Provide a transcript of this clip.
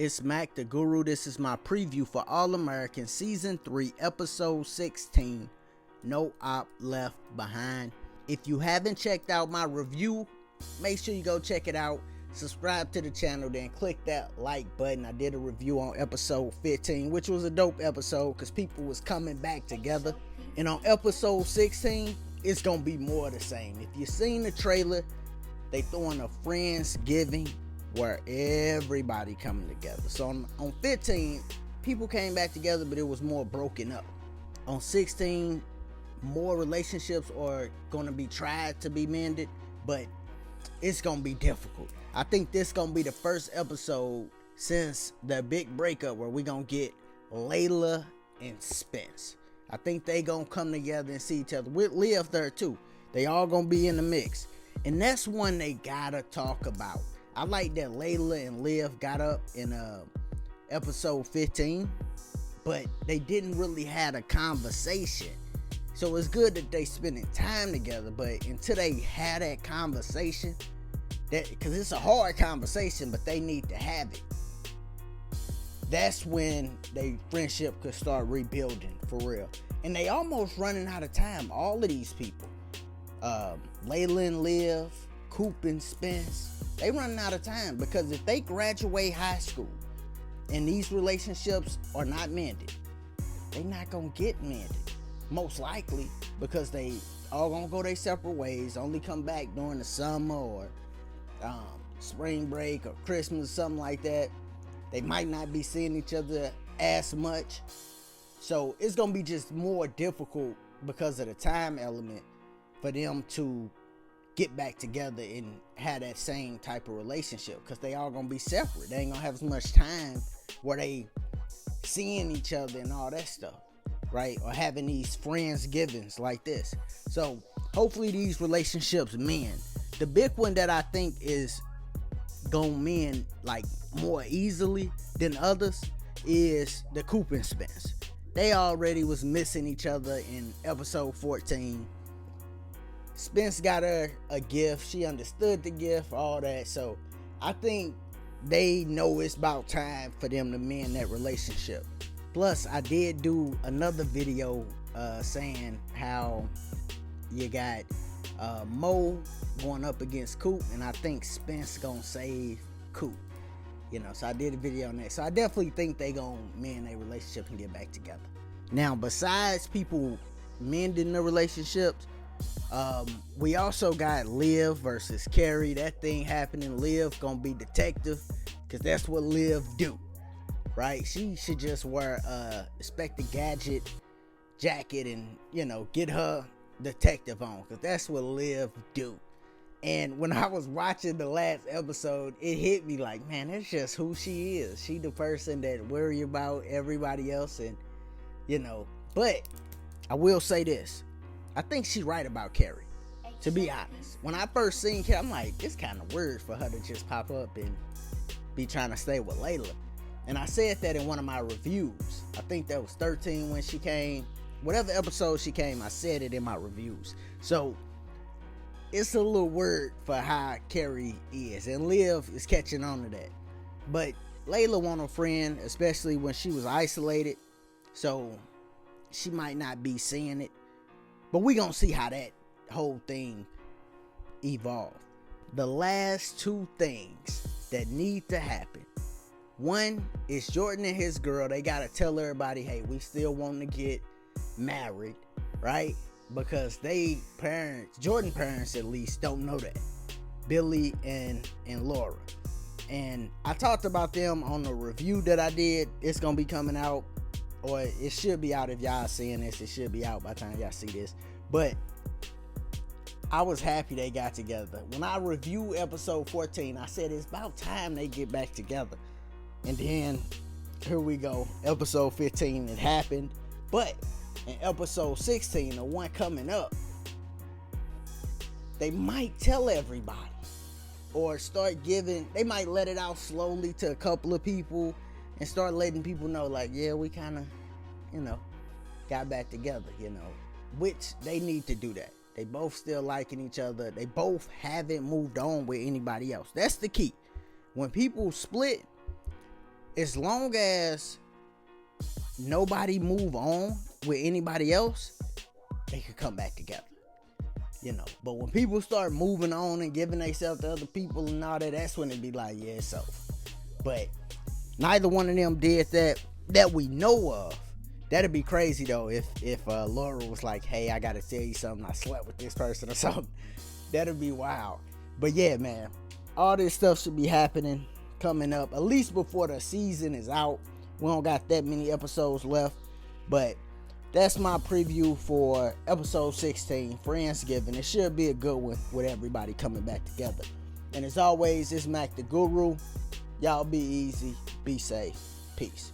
It's Mac the Guru. This is my preview for All American Season 3, Episode 16, No Op Left Behind. If you haven't checked out my review, make sure you go check it out. Subscribe to the channel, then click that like button. I did a review on Episode 15, which was a dope episode because people was coming back together. And on Episode 16, it's going to be more of the same. If you've seen the trailer, they throwing a Friendsgiving where everybody coming together. So on 15, people came back together, but it was more broken up. On 16, more relationships are going to be tried to be mended, but it's going to be difficult. I think this going to be the first episode since the big breakup where we going to get Layla and Spence. I think they going to come together and see each other. With Liv there too. They all going to be in the mix. And that's one they got to talk about. I like that Layla and Liv got up in episode 15, but they didn't really have a conversation. So it's good that they spending time together, but until they had that conversation, because it's a hard conversation, but they need to have it. That's when their friendship could start rebuilding for real. And they almost running out of time. All of these people, Layla and Liv, Coop and Spence, they running out of time because if they graduate high school and these relationships are not mended, they not gonna get mended, most likely, because they all gonna go their separate ways, only come back during the summer or spring break or Christmas, something like that. They might not be seeing each other as much, so it's gonna be just more difficult because of the time element for them to get back together and have that same type of relationship, because they all gonna be separate. They ain't gonna have as much time where they seeing each other and all that stuff, right? Or having these Friendsgivings like this. So hopefully these relationships mend. The big one that I think is gonna mend like more easily than others is the Coop and Spence. They already was missing each other in episode 14. Spence got her a gift. She understood the gift, all that. So I think they know it's about time for them to mend that relationship. Plus, I did do another video saying how you got Mo going up against Coop, and I think Spence gonna save Coop. So I did a video on that. So I definitely think they gonna mend their relationship and get back together. Now, besides people mending the relationships, we also got Liv versus Carrie. That thing happening. Liv gonna be detective, because that's what Liv do, right? She should just wear a Inspector Gadget jacket and get her detective on, because that's what Liv do. And when I was watching the last episode, it hit me like, man, that's just who she is. She the person that worry about everybody else, and but I will say this, I think she's right about Carrie, to be honest. When I first seen Carrie, I'm like, it's kind of weird for her to just pop up and be trying to stay with Layla. And I said that in one of my reviews. I think that was 13 when she came. Whatever episode she came, I said it in my reviews. So it's a little weird for how Carrie is. And Liv is catching on to that. But Layla want a friend, especially when she was isolated. So she might not be seeing it. But we gonna see how that whole thing evolve. The last two things that need to happen. One is Jordan and his girl. They gotta tell everybody, hey, we still want to get married, right? Because Jordan parents at least, don't know that. Billy and Laura. And I talked about them on the review that I did. It's gonna be coming out, or it should be out if y'all seeing this. It should be out by the time y'all see this. But I was happy they got together. When I reviewed episode 14, I said it's about time they get back together. And then here we go, episode 15, it happened. But in episode 16, the one coming up, they might tell everybody, or they might let it out slowly to a couple of people and start letting people know, like, yeah, we kind of, got back together, which they need to do that. They both still liking each other. They both haven't moved on with anybody else. That's the key. When people split, as long as nobody move on with anybody else, they could come back together. But when people start moving on and giving themselves to other people and all that, that's when it be like, yeah, it's over. But neither one of them did that we know of. That'd be crazy though if Laura was like, hey, I gotta tell you something, I slept with this person or something. That'd be wild. But yeah, man, all this stuff should be happening coming up, at least before the season is out. We don't got that many episodes left, but that's my preview for episode 16, Friendsgiving. It should be a good one with everybody coming back together. And as always, it's Mac the Guru. Y'all be easy, be safe, peace.